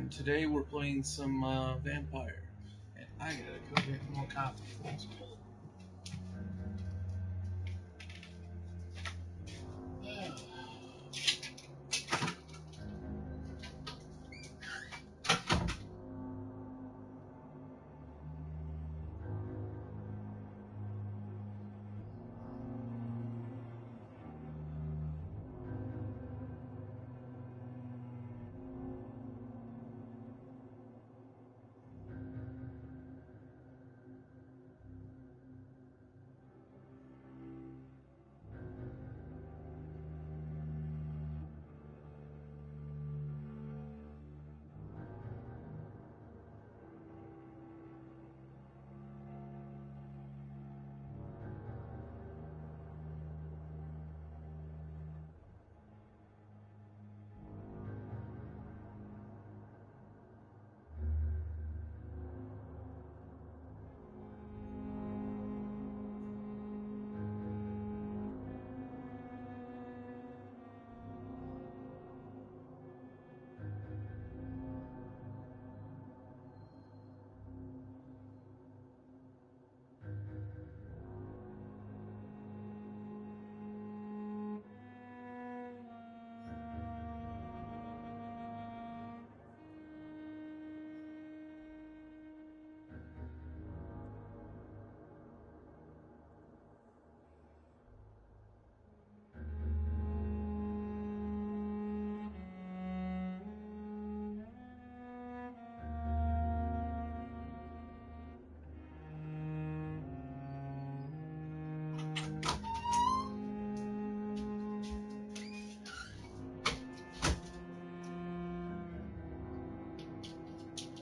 and today we're playing some Vampyr. And I gotta go get more coffee.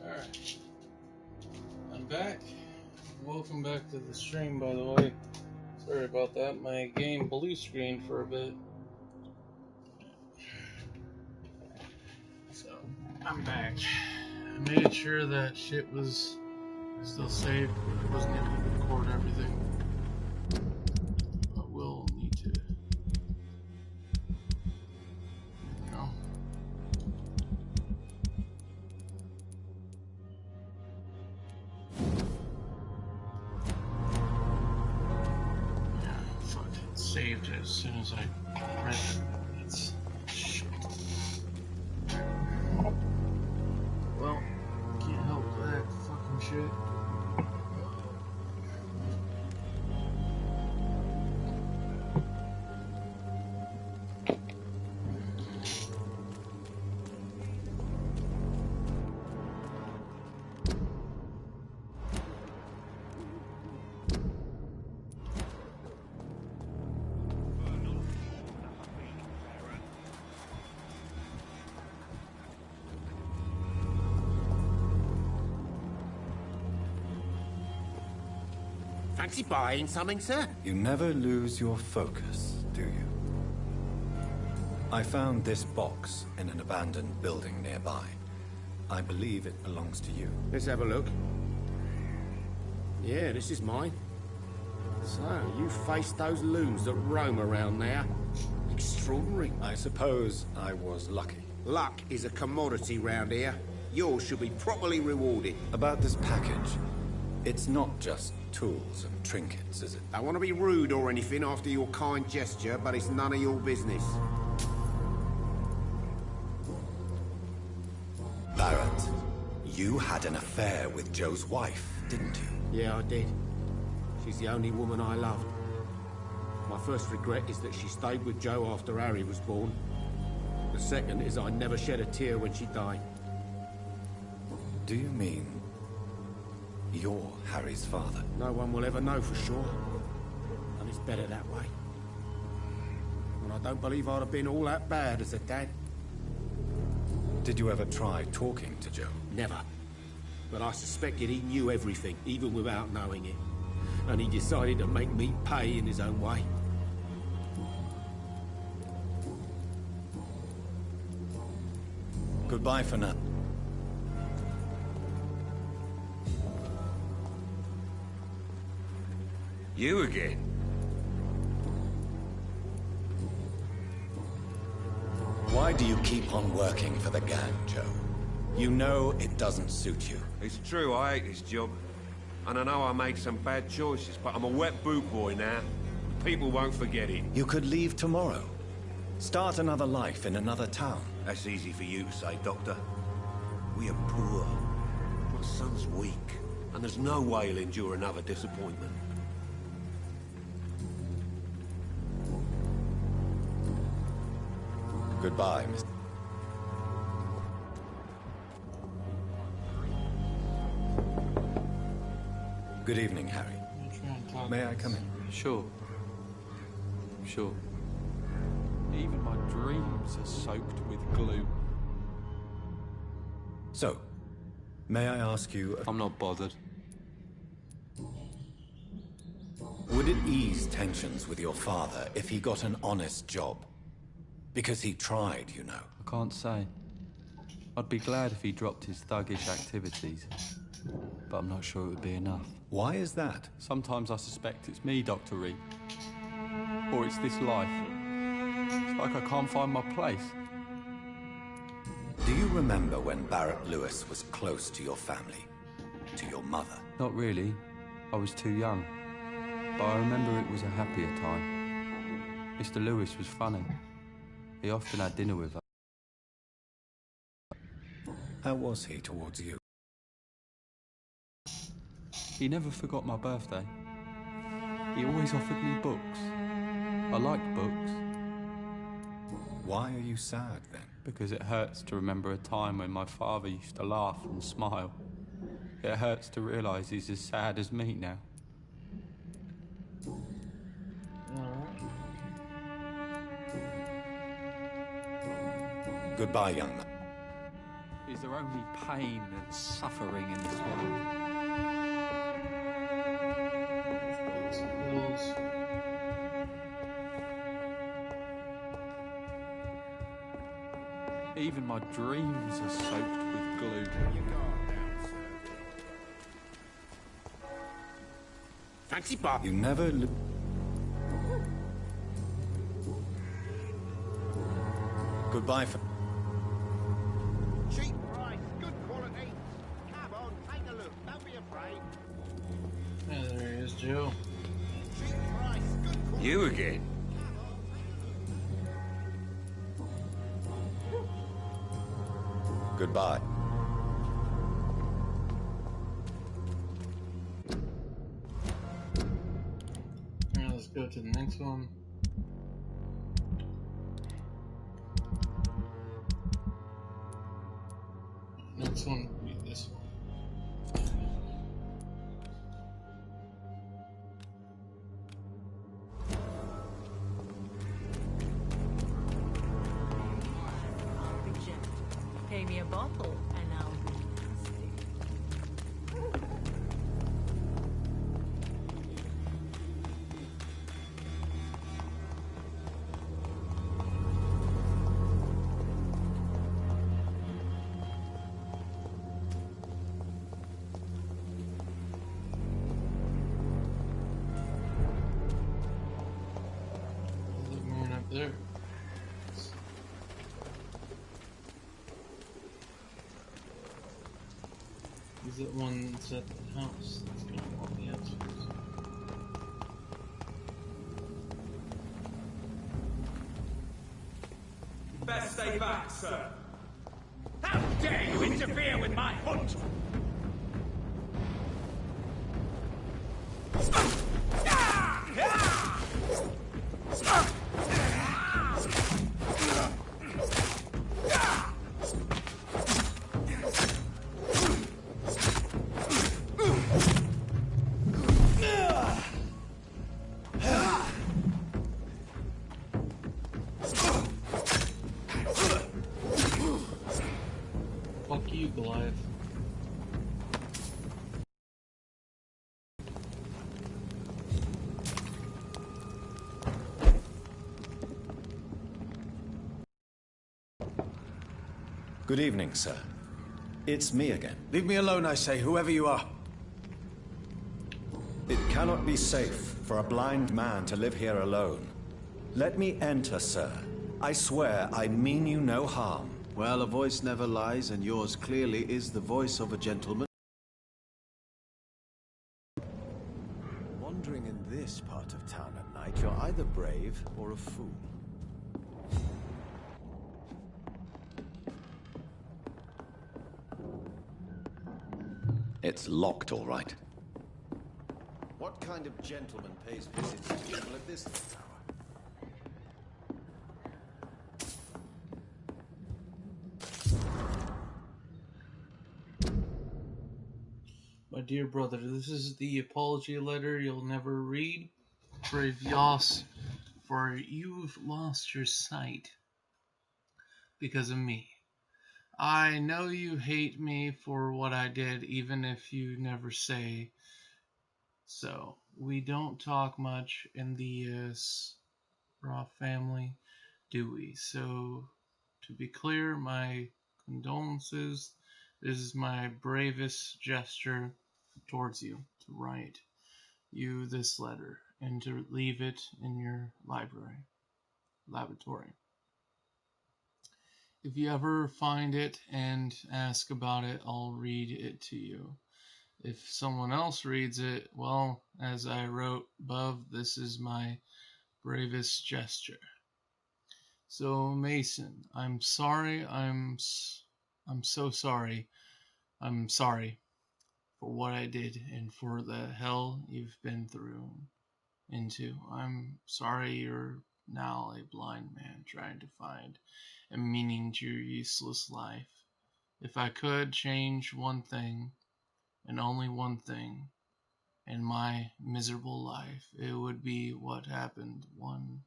Alright, I'm back. Welcome back to the stream, by the way. Sorry about that. My game blue screened for a bit. So, I'm back. I made sure that shit was still saved, but I wasn't able to record everything. But we'll need to, you know. Saved as soon as I read it. It's shit. Well, can't help that fucking shit. Fancy buying something, sir? You never lose your focus, do you? I found this box in an abandoned building nearby. I believe it belongs to you. Let's have a look. Yeah, this is mine. So, you faced those loons that roam around there. Extraordinary. I suppose I was lucky. Luck is a commodity round here. Yours should be properly rewarded. About this package, it's not just tools and trinkets, is it? I want to be rude or anything after your kind gesture, but it's none of your business. Barrett, you had an affair with Joe's wife, didn't you? Yeah, I did. She's the only woman I loved. My first regret is that she stayed with Joe after Harry was born. The second is I never shed a tear when she died. Do you mean you're Harry's father? No one will ever know for sure. And it's better that way. And I don't believe I'd have been all that bad as a dad. Did you ever try talking to Joe? Never. But I suspected he knew everything, even without knowing it. And he decided to make me pay in his own way. Goodbye for now. You again? Why do you keep on working for the gang, Joe? You know it doesn't suit you. It's true, I hate this job. And I know I made some bad choices, but I'm a wet boot boy now. People won't forget it. You could leave tomorrow. Start another life in another town. That's easy for you to say, Doctor. We are poor. My son's weak, and there's no way he'll endure another disappointment. Goodbye, Mr. Good evening, Harry. May I come in? Sure. Sure. Even my dreams are soaked with glue. So, may I ask you... I'm not bothered. Would it ease tensions with your father if he got an honest job? Because he tried, you know. I can't say. I'd be glad if he dropped his thuggish activities. But I'm not sure it would be enough. Why is that? Sometimes I suspect it's me, Dr. Reed. Or it's this life. It's like I can't find my place. Do you remember when Barrett Lewis was close to your family? To your mother? Not really. I was too young. But I remember it was a happier time. Mr. Lewis was funny. He often had dinner with her. How was he towards you? He never forgot my birthday. He always offered me books. I liked books. Why are you sad, then? Because it hurts to remember a time when my father used to laugh and smile. It hurts to realise he's as sad as me now. Goodbye, young man. Is there only pain and suffering in this world? Even my dreams are soaked with glue. Fancy Bob. You never... Goodbye for... Cheap price, good quality. Come on, take a look. Don't be afraid. Yeah, there he is, Joe. Cheap price, good quality. You again? Goodbye. Now let's go to the next one. Next one will be this one. Pay me a bottle and I'll be nasty. There's a man up there. Is it one that's at the house? That's got all the answers. Best stay back, sir. How dare you interfere with my hunt? Fuck you, Goliath. Good evening, sir. It's me again. Leave me alone, I say, whoever you are. It cannot be safe for a blind man to live here alone. Let me enter, sir. I swear I mean you no harm. Well, a voice never lies, and yours clearly is the voice of a gentleman. Wandering in this part of town at night, you're either brave or a fool. It's locked, all right. What kind of gentleman pays visits to people at this tower? My dear brother, this is the apology letter you'll never read. Brave Yos, for you've lost your sight because of me. I know you hate me for what I did, even if you never say so. We don't talk much in the Raw family, do we? So, to be clear, my condolences. This is my bravest gesture towards you, to write you this letter and to leave it in your laboratory. If you ever find it and ask about it, I'll read it to you. If someone else reads it, well, as I wrote above, this is my bravest gesture. So, Mason, I'm sorry. I'm so sorry. I'm sorry for what I did and for the hell you've been into. I'm sorry you're now a blind man trying to find a meaning to your useless life. If I could change one thing, and only one thing, in my miserable life, it would be what happened 1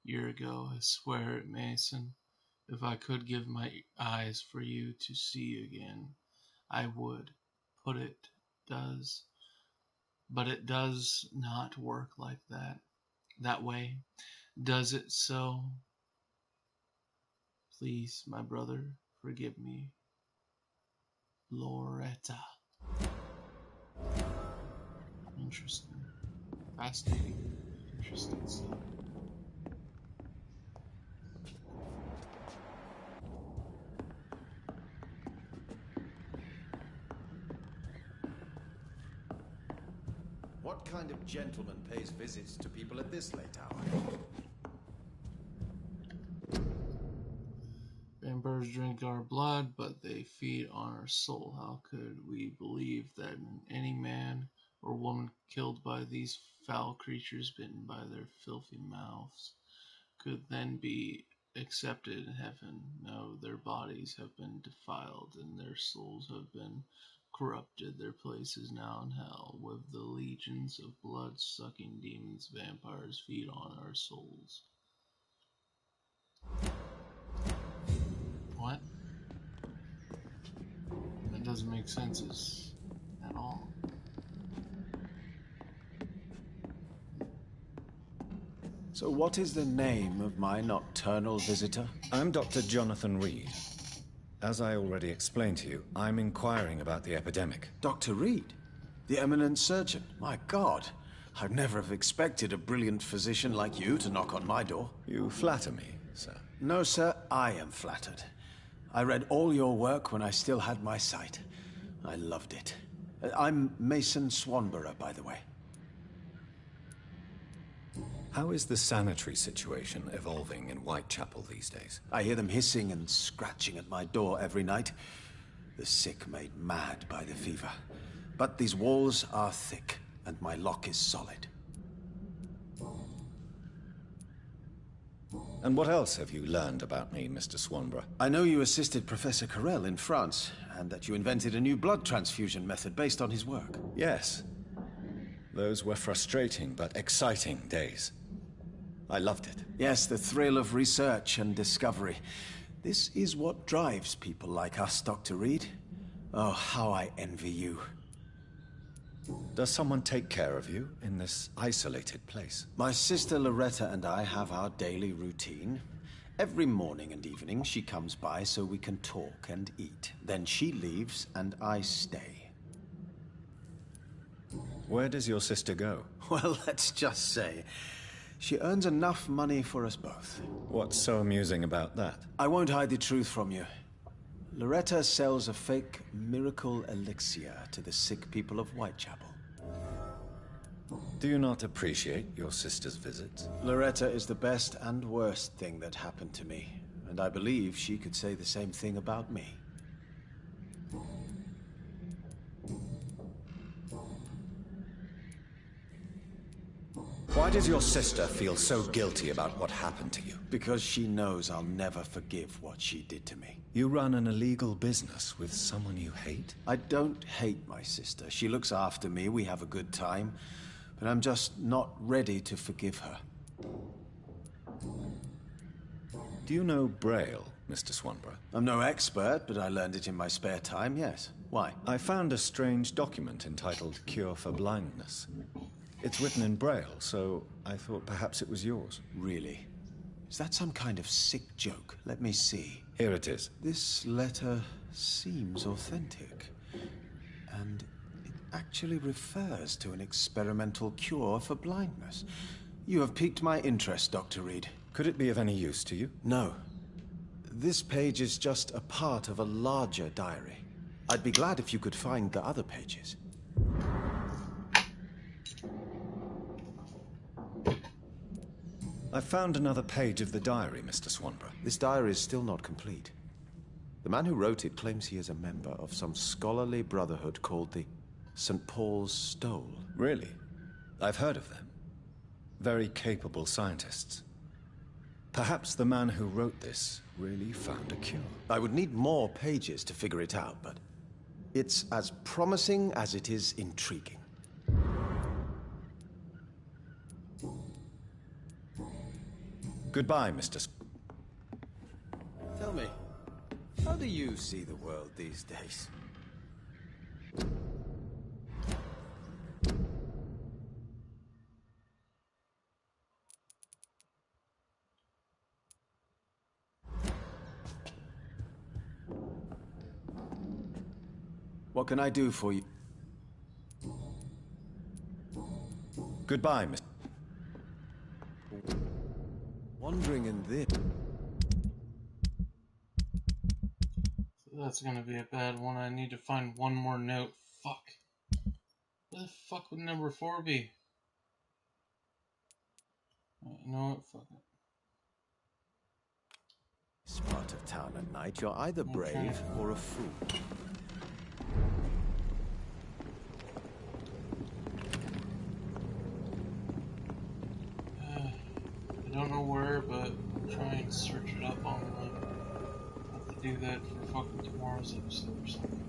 year ago. I swear it, Mason. If I could give my eyes for you to see again, I would. But it does not work like that way. Does it so? Please, my brother, forgive me. Loretta. Interesting. Fascinating. Interesting stuff. What kind of gentleman pays visits to people at this late hour? Vampyrs drink our blood, but they feed on our soul. How could we believe that any man or woman killed by these foul creatures, bitten by their filthy mouths, could then be accepted in heaven? No, their bodies have been defiled, and their souls have been corrupted. Their place is now in hell, with the legions of blood-sucking demons. Vampires feed on our souls. What? That doesn't make sense at all. So what is the name of my nocturnal visitor? I'm Dr. Jonathan Reed. As I already explained to you, I'm inquiring about the epidemic. Dr. Reed? The eminent surgeon? My God, I'd never have expected a brilliant physician like you to knock on my door. You flatter me, sir. No, sir, I am flattered. I read all your work when I still had my sight. I loved it. I'm Mason Swanborough, by the way. How is the sanitary situation evolving in Whitechapel these days? I hear them hissing and scratching at my door every night. The sick made mad by the fever. But these walls are thick, and my lock is solid. And what else have you learned about me, Mr. Swanborough? I know you assisted Professor Carell in France, and that you invented a new blood transfusion method based on his work. Yes. Those were frustrating but exciting days. I loved it. Yes, the thrill of research and discovery. This is what drives people like us, Dr. Reed. Oh, how I envy you. Does someone take care of you in this isolated place? My sister Loretta and I have our daily routine. Every morning and evening she comes by so we can talk and eat. Then she leaves and I stay. Where does your sister go? Well, let's just say she earns enough money for us both. What's so amusing about that? I won't hide the truth from you. Loretta sells a fake miracle elixir to the sick people of Whitechapel. Do you not appreciate your sister's visits? Loretta is the best and worst thing that happened to me, and I believe she could say the same thing about me. Why does your sister feel so guilty about what happened to you? Because she knows I'll never forgive what she did to me. You run an illegal business with someone you hate? I don't hate my sister. She looks after me, we have a good time, but I'm just not ready to forgive her. Do you know Braille, Mr. Swanborough? I'm no expert, but I learned it in my spare time, yes. Why? I found a strange document entitled Cure for Blindness. It's written in Braille, so I thought perhaps it was yours. Really? Is that some kind of sick joke? Let me see. Here it is. This letter seems authentic. And it actually refers to an experimental cure for blindness. You have piqued my interest, Dr. Reed. Could it be of any use to you? No. This page is just a part of a larger diary. I'd be glad if you could find the other pages. I found another page of the diary, Mr. Swanborough. This diary is still not complete. The man who wrote it claims he is a member of some scholarly brotherhood called the St. Paul's Stole. Really? I've heard of them. Very capable scientists. Perhaps the man who wrote this really found a cure. I would need more pages to figure it out, but it's as promising as it is intriguing. Goodbye, Mr. Tell me, how do you see the world these days? What can I do for you? Goodbye, Mr. Wandering in this. So that's gonna be a bad one. I need to find one more note. Fuck. Where the fuck would number 4 be? You know what? Fuck it. This part of town at night, you're either brave or a fool. I don't know where, but try and search it up online. I have to do that for fucking tomorrow's episode or something.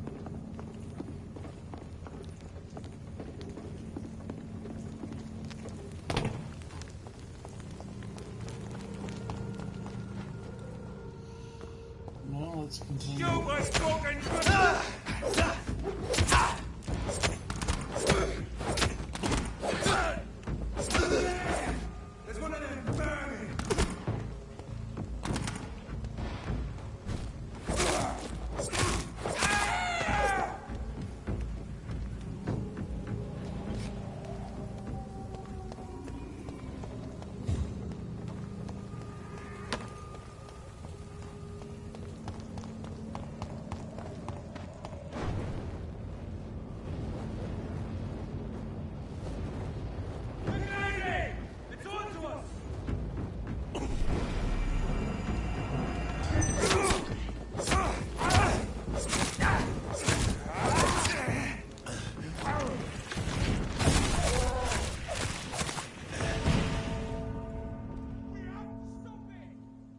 No, let's continue. You was talking There's one of them burning.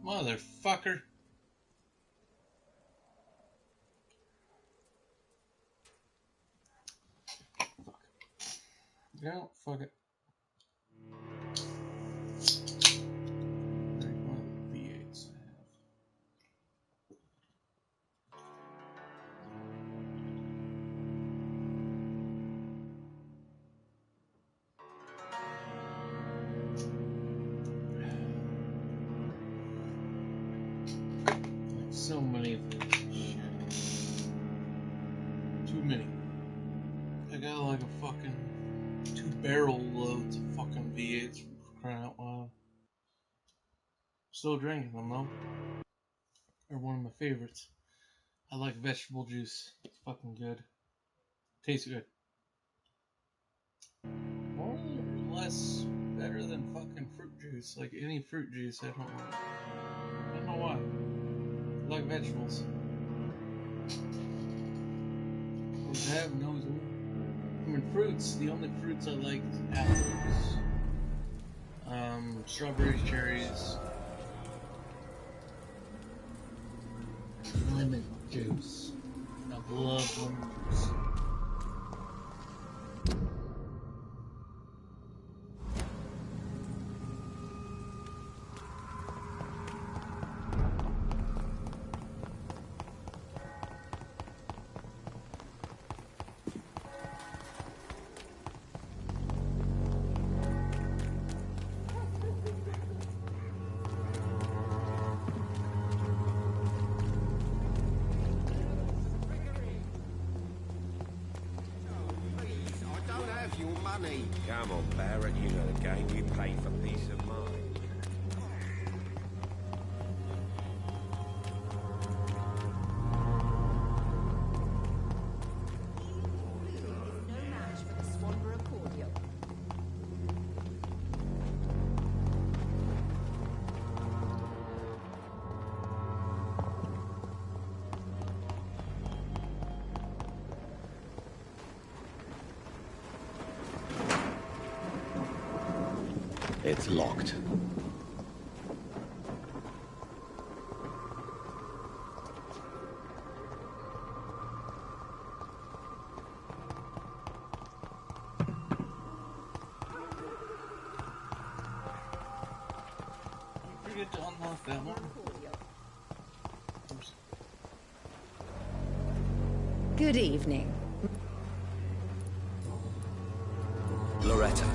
Motherfucker. Fuck. Yeah, fuck it. What V8s I have. So many of them. Shit. Too many. I got like a fucking 2 barrel loads of fucking V8s for crying out loud. Still drinking them though. They're one of my favorites. I like vegetable juice. It's fucking good. Tastes good. More or less better than fucking fruit juice. Like any fruit juice, I don't know why. I like vegetables. Have knows. I mean, fruits. The only fruits I like is apples, strawberries, cherries, lemon juice. I love lemon juice. Come on, Barrett, you know the game. You pay for peace of mind. No match for the Swanborough cordial. It's locked. Forget to unlock that one. Good evening. Loretta,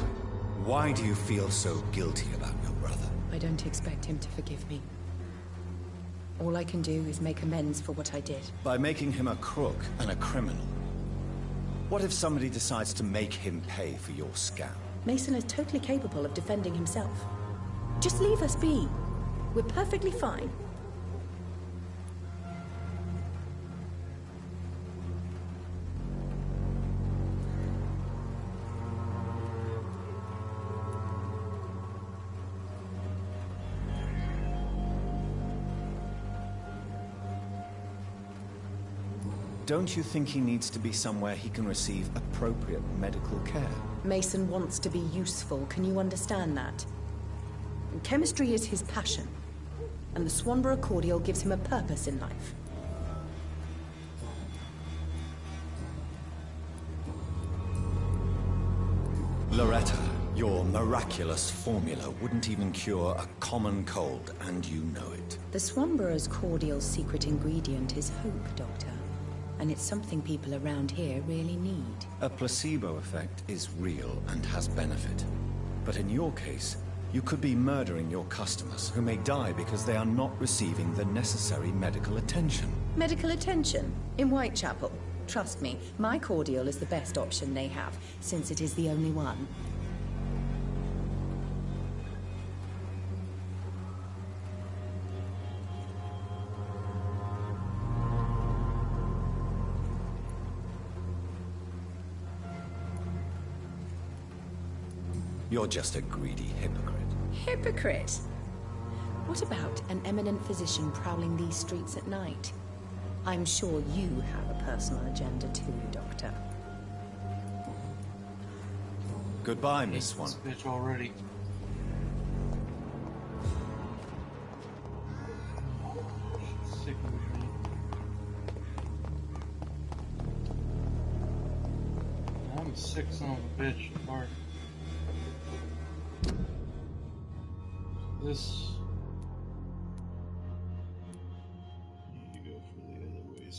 why do you feel so guilty about your brother? I don't expect him to forgive me. All I can do is make amends for what I did. By making him a crook and a criminal. What if somebody decides to make him pay for your scam? Mason is totally capable of defending himself. Just leave us be. We're perfectly fine. Don't you think he needs to be somewhere he can receive appropriate medical care? Mason wants to be useful, can you understand that? And chemistry is his passion, and the Swanborough cordial gives him a purpose in life. Loretta, your miraculous formula wouldn't even cure a common cold, and you know it. The Swanborough's cordial's secret ingredient is hope, Doctor. And it's something people around here really need. A placebo effect is real and has benefit. But in your case, you could be murdering your customers who may die because they are not receiving the necessary medical attention. Medical attention? In Whitechapel? Trust me, my cordial is the best option they have, since it is the only one. You're just a greedy hypocrite. Hypocrite? What about an eminent physician prowling these streets at night? I'm sure you have a personal agenda too, Doctor. Goodbye, Miss Swan. This bitch already. Sick of me. I'm a sick son of a bitch at heart. This. Need to go for the other ways.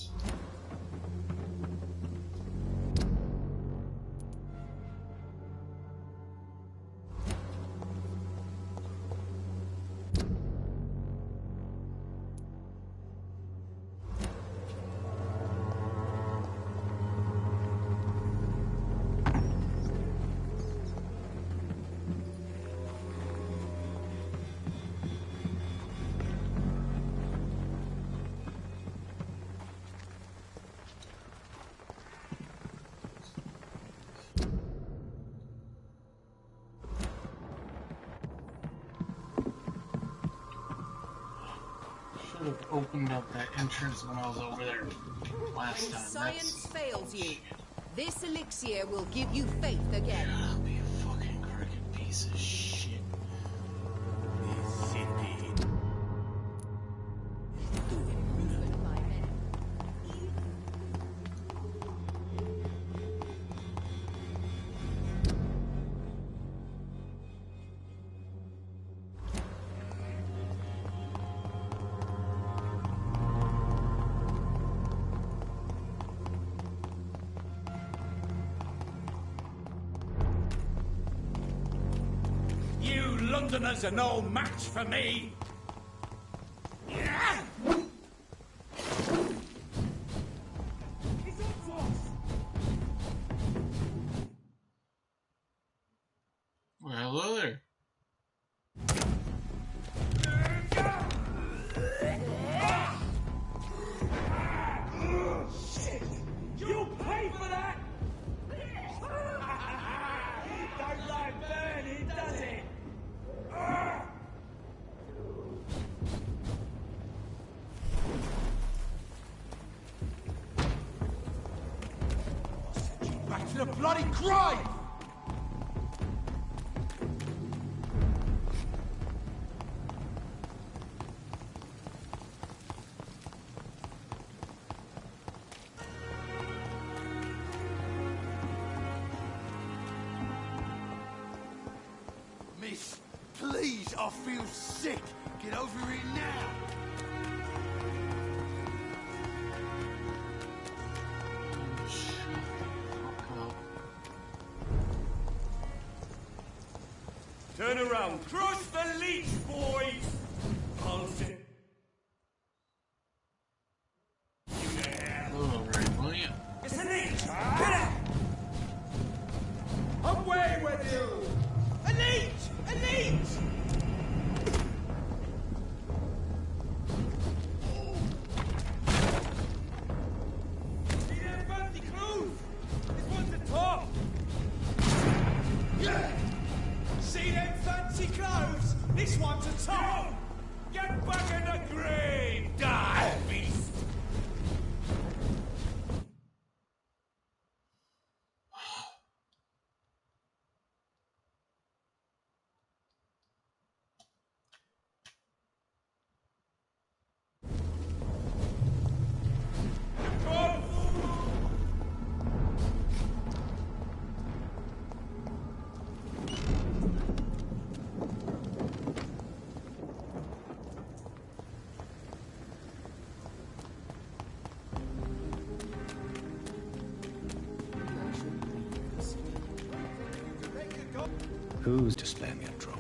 opened up that entrance when I was over there last time. Science fails you. This elixir will give you faith again. I'll be a fucking crooked piece of shit. This city is doing good. You Londoners are no match for me. Yeah. Well, hello there. Shit! You pay for that! Don't like burning, does it? Back to the bloody grave! Miss, please, I feel sick. Get over it now. Shut the fuck up. Turn around. Crush the leech, boys! I'll sit. Hello, right, will you? It's a leech! Get it! Away with you! A leech! A leech! See them fancy clothes? This one's the top! Yeah! See them fancy clothes? This one's the top! Get back in the grave, die, beast! Who's to spare me a drop?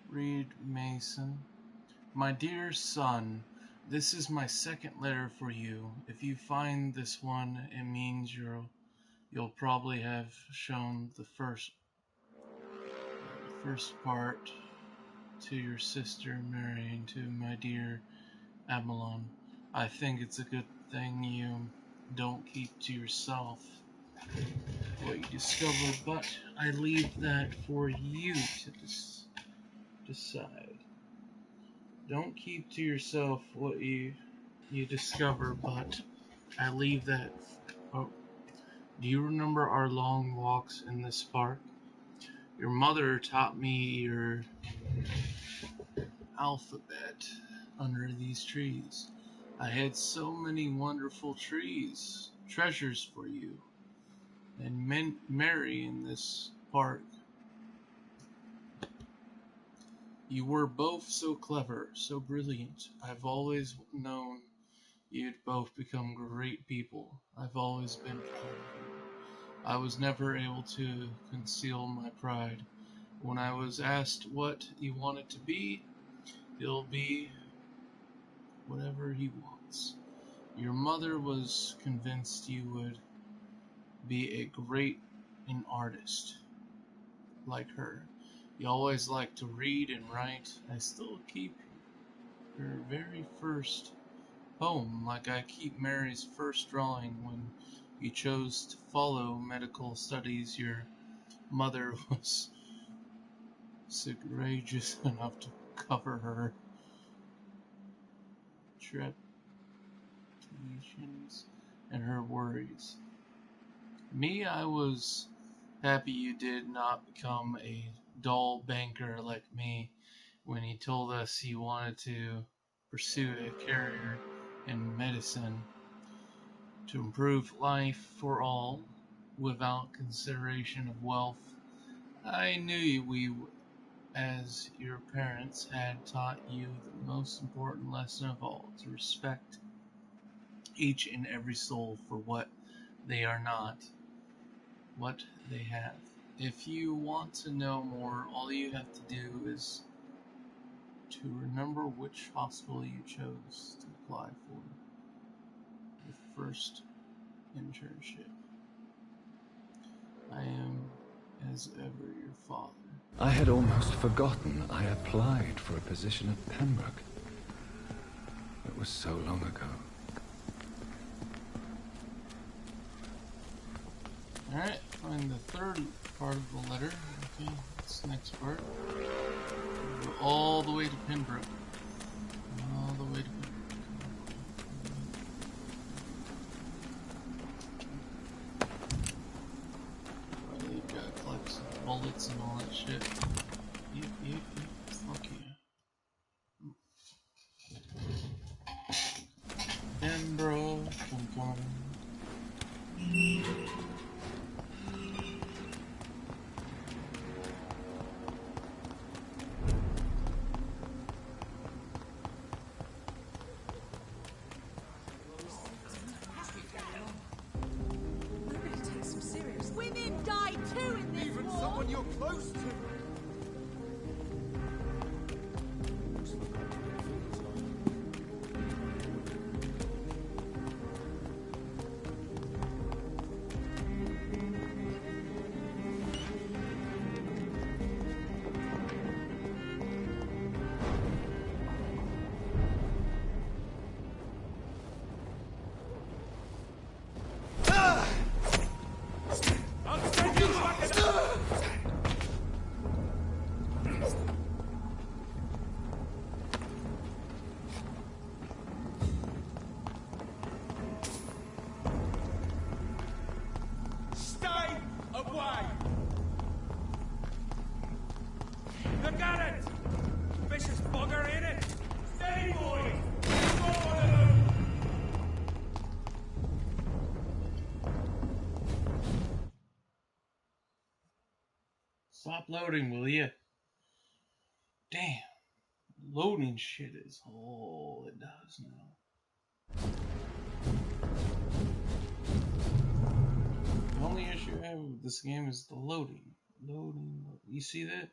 Reed Mason. My dear son, this is my second letter for you. If you find this one, it means you'll probably have shown the first part to your sister Mary and to my dear Amelon. I think it's a good thing you don't keep to yourself what you discover, but I leave that for you to decide. Don't keep to yourself what you discover, but I leave that. Oh, do you remember our long walks in this park? Your mother taught me your alphabet under these trees. I had so many wonderful treasures for you, and Mary in this park. You were both so clever, so brilliant. I've always known you'd both become great people. I've always been proud of you. I was never able to conceal my pride. When I was asked what you wanted to be, he'll be whatever he wants. Your mother was convinced you would be a great artist like her. You always liked to read and write. I still keep your very first poem, like I keep Mary's first drawing when you chose to follow medical studies. Your mother was courageous enough to cover her trepidations and her worries. Me, I was happy you did not become a dull banker like me when he told us he wanted to pursue a career in medicine to improve life for all without consideration of wealth. I knew we, as your parents, had taught you the most important lesson of all, to respect each and every soul for what they are not, what they have. If you want to know more, all you have to do is to remember which hospital you chose to apply for your first internship. I am, as ever, your father. I had almost forgotten I applied for a position at Pembroke. It was so long ago. Alright, find the third part of the letter. Okay, that's the next part. Go all the way to Pembroke. All the way to Pembroke. bullets and all that shit. Fuck you. Pembroke, come. Women die too in this Even war. someone you're close to. Stay away! Look at it! Vicious bugger in it! Steady, boys! Stop loading, will you? Damn. Loading shit is all it does now. The only issue I have with this game is the loading. Loading. You see that?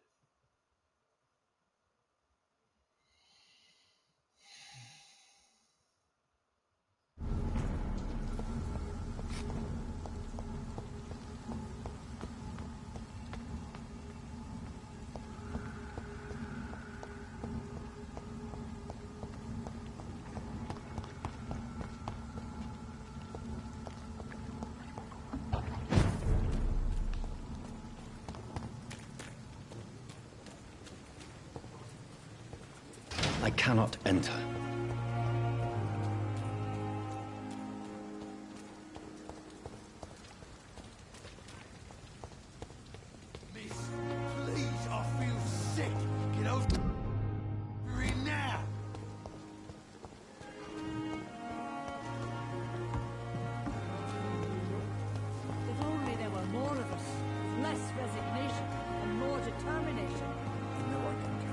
I cannot enter. Miss, please, I feel sick. Get over here now. If only there were more of us, with less resignation and more determination. You know I can count.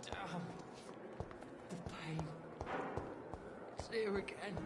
Damn. The pain. It's here again.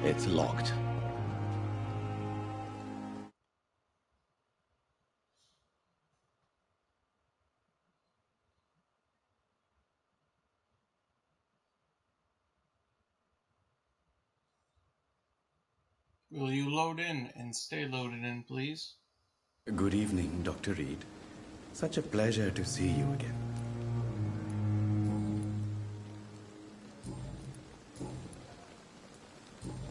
It's locked. Will you load in and stay loaded in, please? Good evening, Dr. Reed. Such a pleasure to see you again.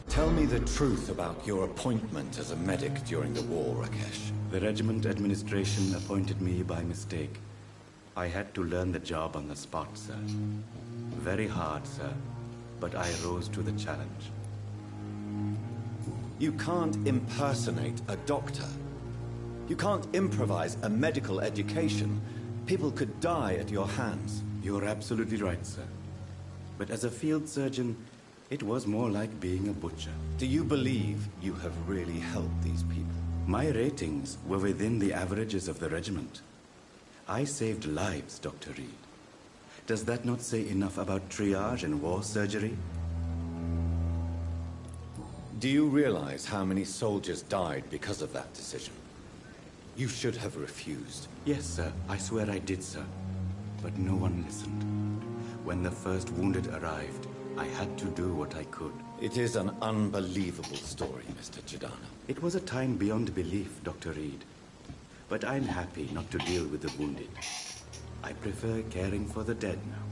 Tell me the truth about your appointment as a medic during the war, Rakesh. The regiment administration appointed me by mistake. I had to learn the job on the spot, sir. Very hard, sir, but I rose to the challenge. You can't impersonate a doctor. You can't improvise a medical education. People could die at your hands. You're absolutely right, sir. But as a field surgeon, it was more like being a butcher. Do you believe you have really helped these people? My ratings were within the averages of the regiment. I saved lives, Dr. Reed. Does that not say enough about triage and war surgery? Do you realize how many soldiers died because of that decision? You should have refused. Yes, sir. I swear I did, sir. But no one listened. When the first wounded arrived, I had to do what I could. It is an unbelievable story, Mr. Giordano. It was a time beyond belief, Dr. Reed. But I'm happy not to deal with the wounded. I prefer caring for the dead now.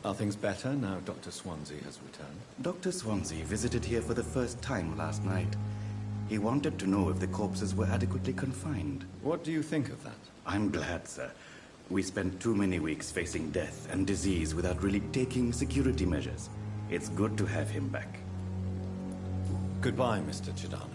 Are things better now Dr. Swansea has returned? Dr. Swansea visited here for the first time last night. He wanted to know if the corpses were adequately confined. What do you think of that? I'm glad, sir. We spent too many weeks facing death and disease without really taking security measures. It's good to have him back. Goodbye, Mr. Giordano.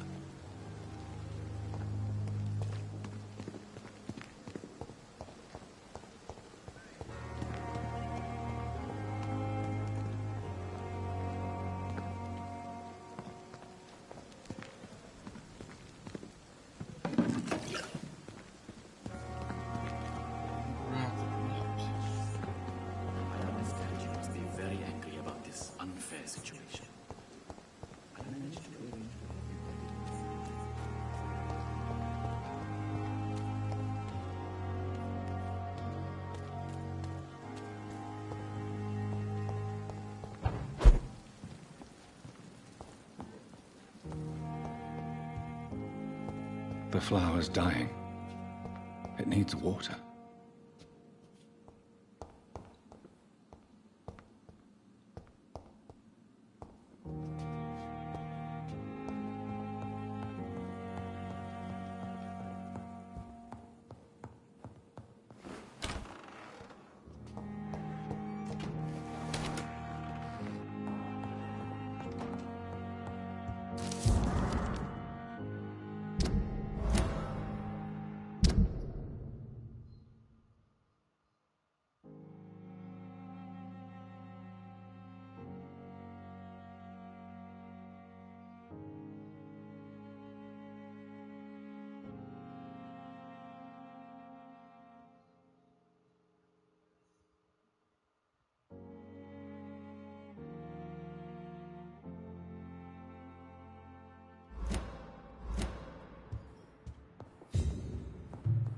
The flower's dying. It needs water.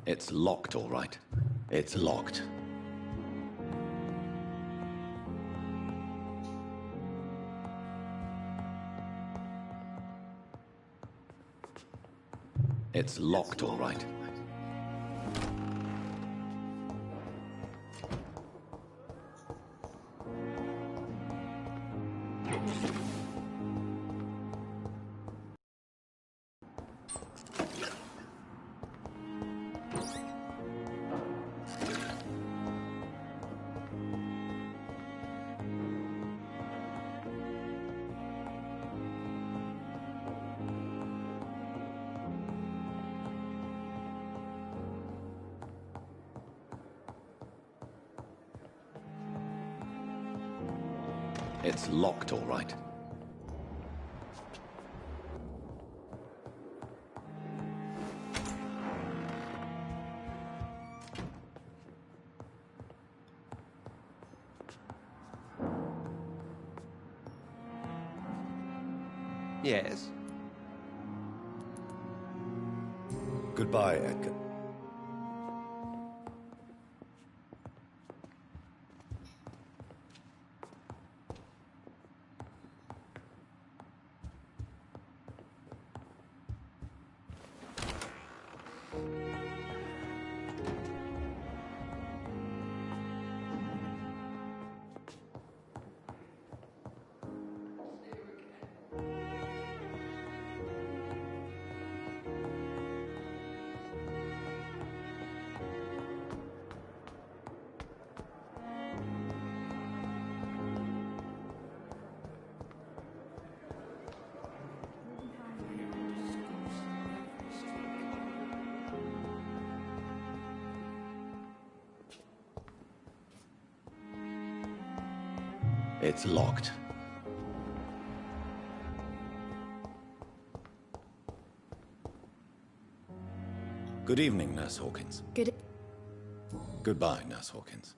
It's locked, all right. It's locked. It's locked, all right. It's locked, all right. Yes? Goodbye, Edgar. It's locked. Good evening, Nurse Hawkins. Goodbye, Nurse Hawkins.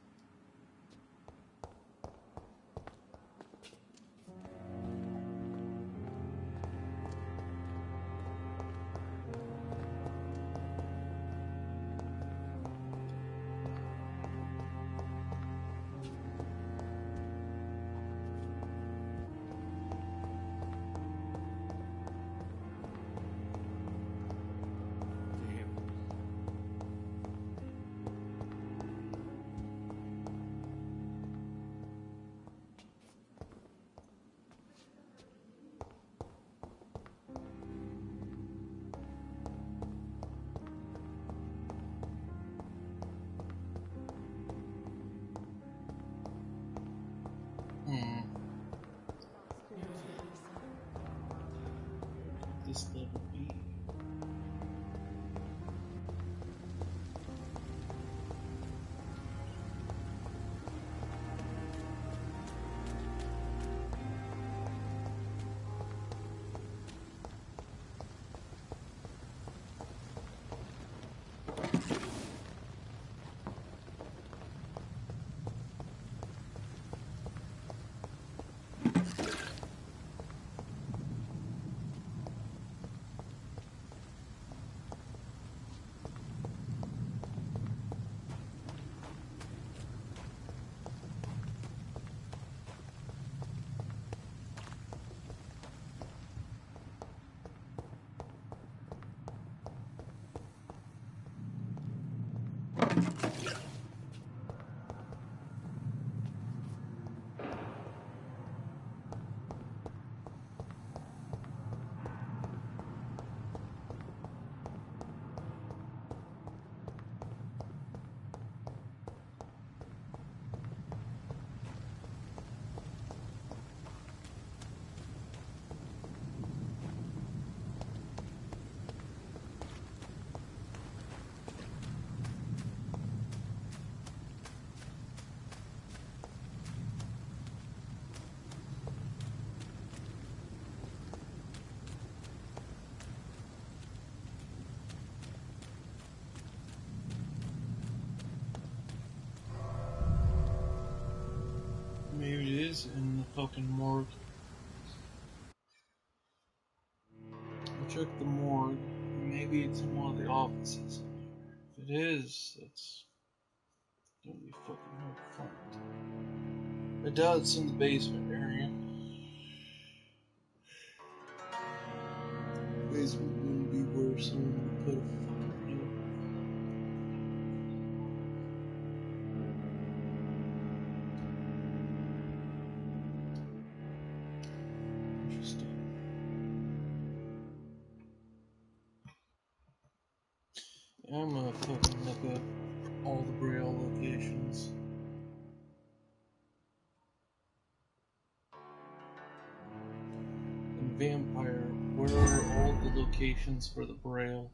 fucking morgue. I'll check the morgue. Maybe it's in one of the offices. If it is, that's gonna be fucking hard to find. I doubt it's in the basement area. Basement wouldn't be where someone would put a fucking note. Interesting. I'm gonna fucking look up all the Braille locations. In Vampyr, where are all the locations for the Braille?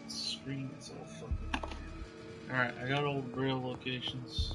The screen is all fucking. Alright, I got all the Braille locations.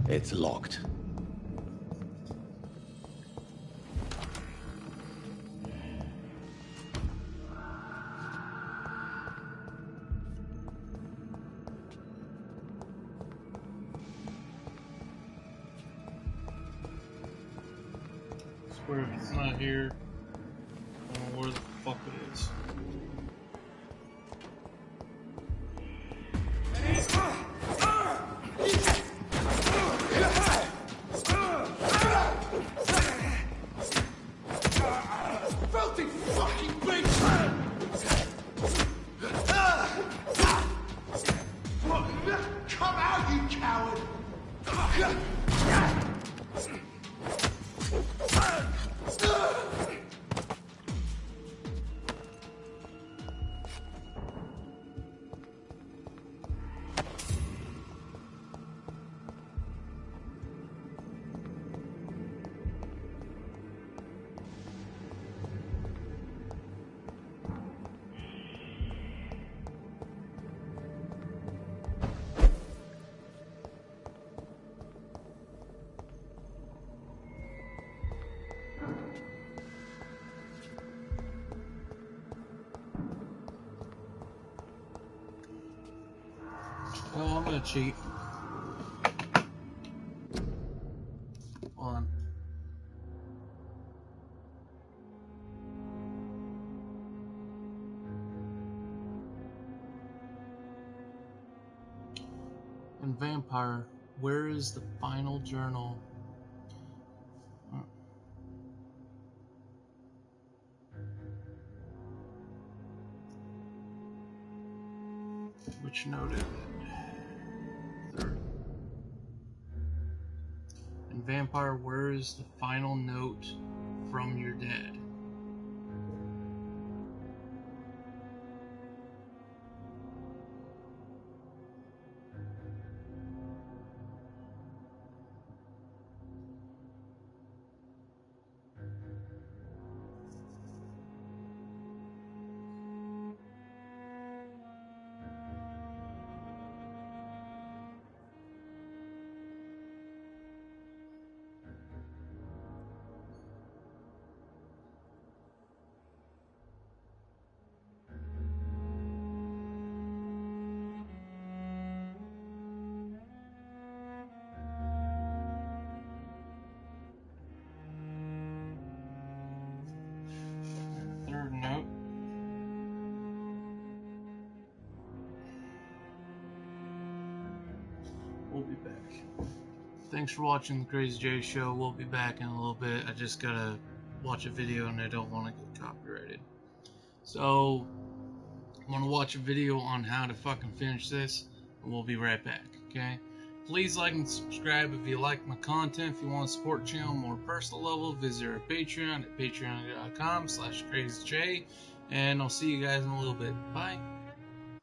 It's locked. I swear if it's not here, I don't know where the fuck it is. Oh, I'm gonna cheat. Hold on. In Vampyr, where is the final journal? Which note is it? Third. In Vampyr, where is the final note from your dead? Third note. We'll be back. Thanks for watching the Crazy J Show. We'll be back in a little bit. I just gotta watch a video and I don't want to get copyrighted. So, I'm gonna watch a video on how to fucking finish this, and we'll be right back, okay? Please like and subscribe if you like my content. If you want to support the channel on a more personal level, visit our Patreon at patreon.com/crazyj, and I'll see you guys in a little bit. Bye.